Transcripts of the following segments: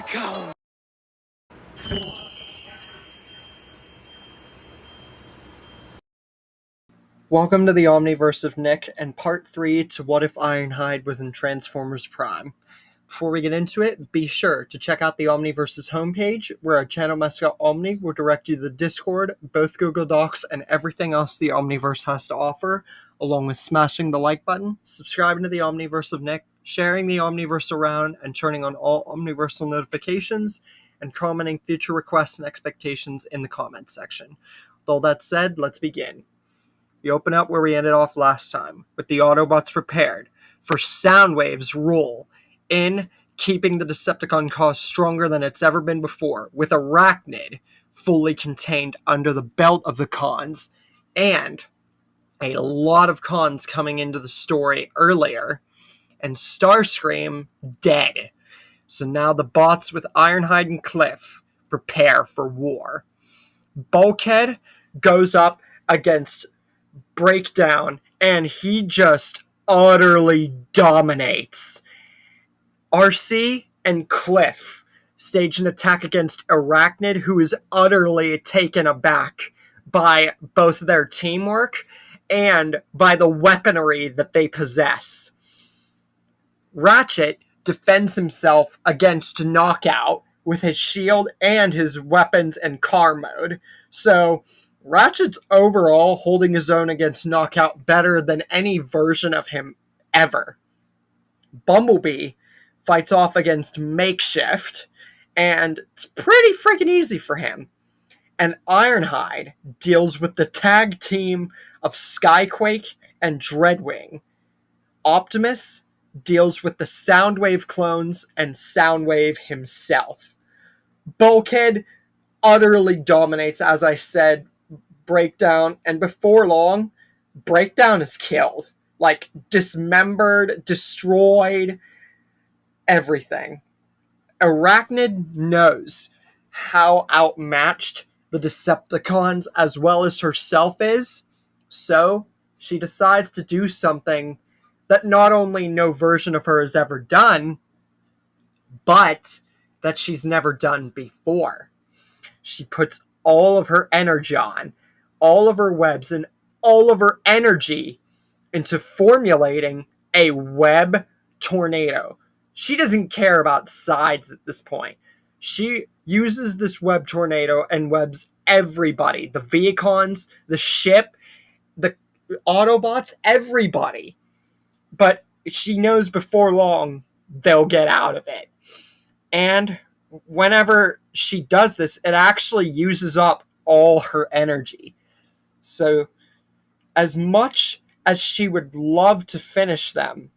Welcome! Welcome to the Omniverse of Nick and part 3 to What If Ironhide Was in Transformers Prime. Before we get into it, be sure to check out the Omniverse's homepage, where our channel mascot Omni will direct you to the Discord, both Google Docs, and everything else the Omniverse has to offer, along with smashing the like button, subscribing to the Omniverse of Nick, sharing the Omniverse around, and turning on all Omniversal notifications, and commenting future requests and expectations in the comments section. With all that said, let's begin. We open up where we ended off last time, with the Autobots prepared for Soundwave's role in keeping the Decepticon cause stronger than it's ever been before, with Arachnid fully contained under the belt of the cons, and a lot of cons coming into the story earlier, and Starscream dead. So now the bots with Ironhide and Cliff prepare for war. Bulkhead goes up against Breakdown, and he just utterly dominates. RC and Cliff stage an attack against Arachnid, who is utterly taken aback by both their teamwork and by the weaponry that they possess. Ratchet defends himself against Knockout with his shield and his weapons and car mode. So Ratchet's overall holding his own against Knockout better than any version of him ever. Bumblebee fights off against Makeshift, and it's pretty freaking easy for him. And Ironhide deals with the tag team of Skyquake and Dreadwing. Optimus deals with the Soundwave clones and Soundwave himself. Bulkhead utterly dominates, as I said, Breakdown, and before long, Breakdown is killed. Like, dismembered, destroyed, everything. Arachnid knows how outmatched the Decepticons as well as herself is, so she decides to do something that not only no version of her has ever done, but that she's never done before. She puts all of her energon, all of her webs, and all of her energy into formulating a web tornado. She doesn't care about sides at this point. She uses this web tornado and webs everybody. The Viacons, the ship, the Autobots, everybody. But she knows before long they'll get out of it. And whenever she does this, it actually uses up all her energy. So, as much as she would love to finish them,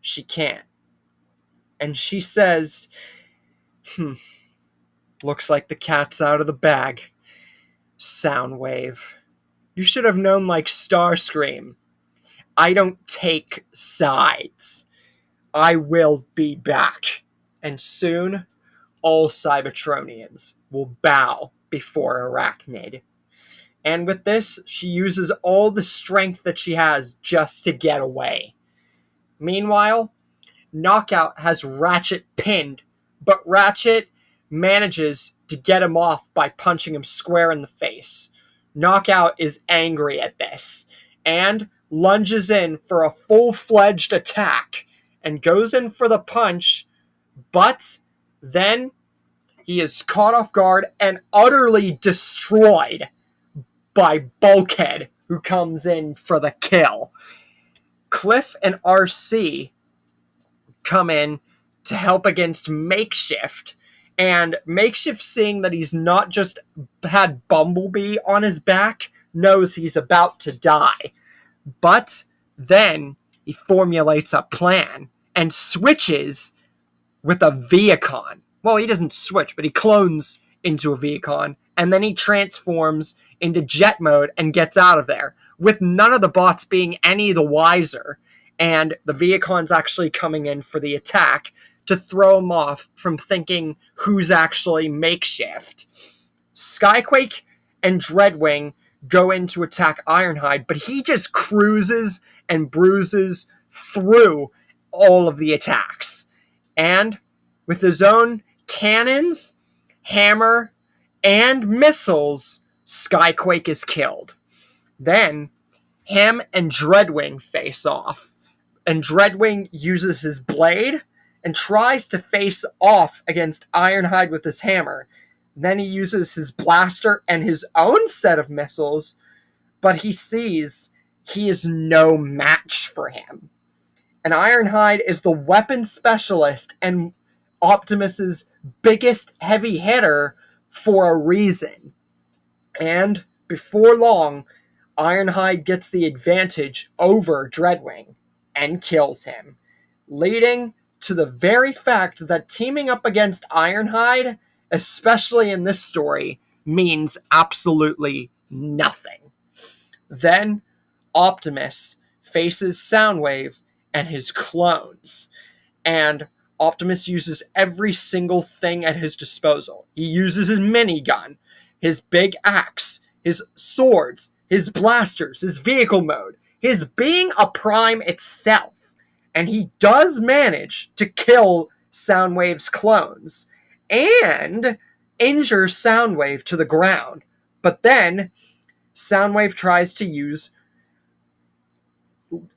she can't. And she says, looks like the cat's out of the bag. Soundwave. You should have known like Starscream. I don't take sides. I will be back. And soon, all Cybertronians will bow before Arachnid. And with this, she uses all the strength that she has just to get away. Meanwhile, Knockout has Ratchet pinned, but Ratchet manages to get him off by punching him square in the face. Knockout is angry at this, and lunges in for a full-fledged attack, and goes in for the punch, but then he is caught off guard and utterly destroyed by Bulkhead, who comes in for the kill. Cliff and RC come in to help against Makeshift, and Makeshift, seeing that he's not just had Bumblebee on his back, knows he's about to die. But then he formulates a plan and switches with a Viacon. Well, he doesn't switch, but he clones into a Viacon, and then he transforms into jet mode and gets out of there, with none of the bots being any the wiser, and the Viacon's actually coming in for the attack to throw him off from thinking who's actually Makeshift. Skyquake and Dreadwing go in to attack Ironhide, but he just cruises and bruises through all of the attacks. And with his own cannons, hammer, and missiles, Skyquake is killed. Then, him and Dreadwing face off, and Dreadwing uses his blade and tries to face off against Ironhide with his hammer. Then he uses his blaster and his own set of missiles, but he sees he is no match for him. And Ironhide is the weapon specialist and Optimus's biggest heavy hitter for a reason. And before long, Ironhide gets the advantage over Dreadwing and kills him, leading to the very fact that teaming up against Ironhide, especially in this story, means absolutely nothing. Then Optimus faces Soundwave and his clones, and Optimus uses every single thing at his disposal. He uses his minigun, his big axe, his swords, his blasters, his vehicle mode, his being a prime itself. And he does manage to kill Soundwave's clones and injure Soundwave to the ground. But then Soundwave tries to use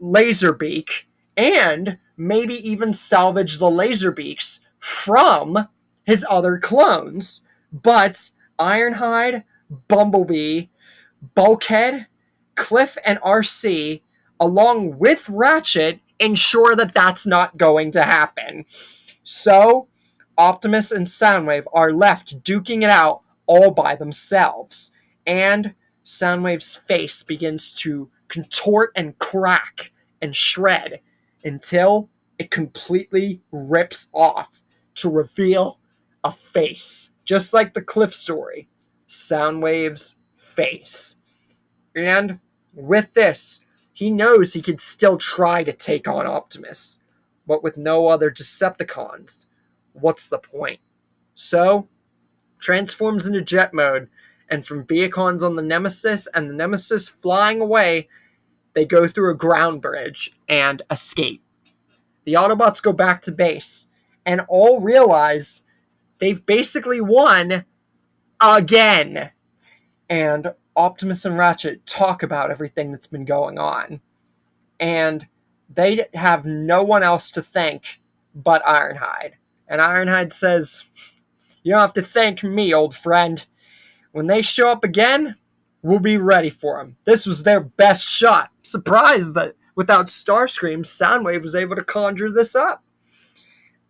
Laserbeak and maybe even salvage the Laserbeaks from his other clones. But Ironhide, Bumblebee, Bulkhead, Cliff, and RC, along with Ratchet, ensure that that's not going to happen. So, Optimus and Soundwave are left duking it out all by themselves. And Soundwave's face begins to contort and crack and shred until it completely rips off to reveal a face. Just like the Cliff story, Soundwave's face. And with this, he knows he could still try to take on Optimus, but with no other Decepticons, what's the point? So, transforms into jet mode, and from Viacons on the Nemesis and the Nemesis flying away, they go through a ground bridge and escape. The Autobots go back to base, and all realize they've basically won again. And Optimus and Ratchet talk about everything that's been going on. And they have no one else to thank but Ironhide. And Ironhide says, "You don't have to thank me, old friend. When they show up again, we'll be ready for them. This was their best shot." Surprised that without Starscream, Soundwave was able to conjure this up.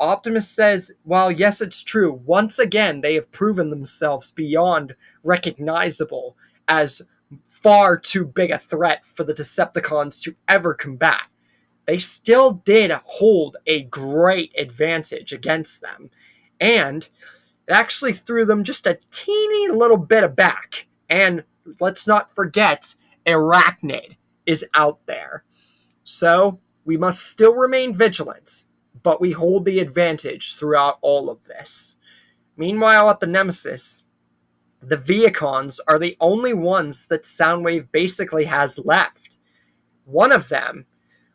Optimus says, while yes, it's true, once again they have proven themselves beyond recognizable as far too big a threat for the Decepticons to ever combat. They still did hold a great advantage against them, and it actually threw them just a teeny little bit aback. And let's not forget, Arachnid is out there. So we must still remain vigilant, but we hold the advantage throughout all of this. Meanwhile, at the Nemesis, the Viacons are the only ones that Soundwave basically has left. One of them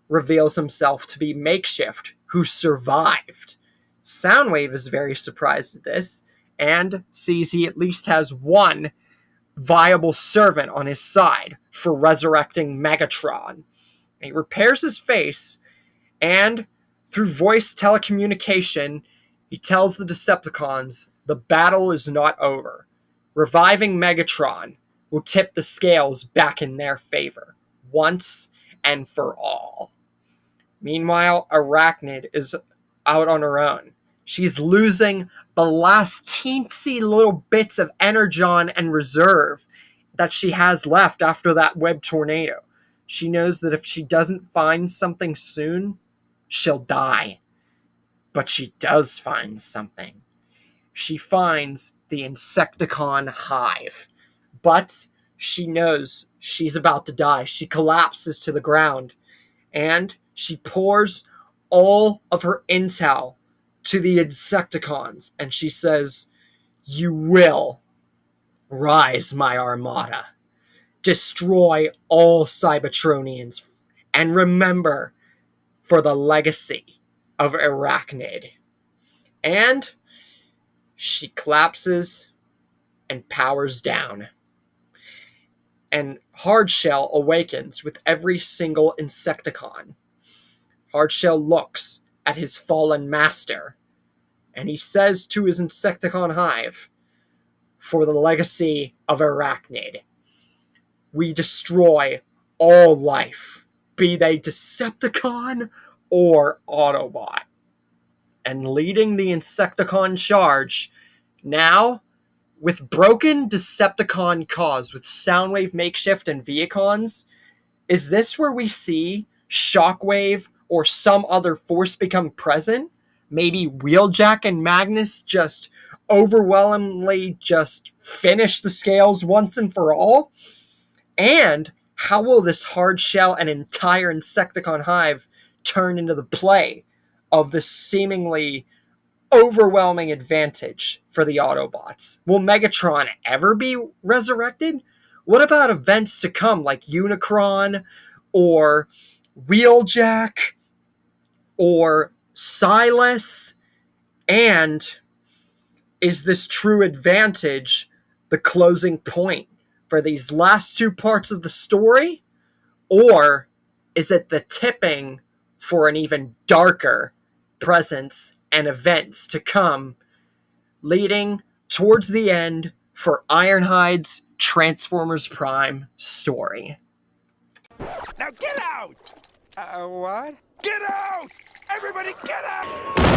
reveals himself to be Makeshift, who survived. Soundwave is very surprised at this, and sees he at least has one viable servant on his side for resurrecting Megatron. He repairs his face, and through voice telecommunication, he tells the Decepticons the battle is not over. Reviving Megatron will tip the scales back in their favor, once and for all. Meanwhile, Arachnid is out on her own. She's losing the last teensy little bits of energon and reserve that she has left after that web tornado. She knows that if she doesn't find something soon, she'll die. But she does find something. She finds the Insecticon hive. But she knows she's about to die. She collapses to the ground. And she pours all of her intel to the Insecticons. And she says, "You will rise, my armada. Destroy all Cybertronians. And remember, for the legacy of Arachnid." And She collapses and powers down. And Hardshell awakens with every single Insecticon. Hardshell looks at his fallen master, and he says to his Insecticon hive, "For the legacy of Arachnid, we destroy all life, be they Decepticon or Autobot." And leading the Insecticon charge, now with broken Decepticon cause with Soundwave, Makeshift, and Viacons, is this where we see Shockwave or some other force become present? Maybe Wheeljack and Magnus just overwhelmingly just finish the scales once and for all? And how will this hard shell and entire Insecticon hive turn into the play of this seemingly overwhelming advantage for the Autobots? Will Megatron ever be resurrected? What about events to come like Unicron or Wheeljack or Silas? And is this true advantage the closing point for these last two parts of the story? Or is it the tipping for an even darker presence and events to come, leading towards the end for Ironhide's Transformers Prime story? Now get out! What? Get out! Everybody get out!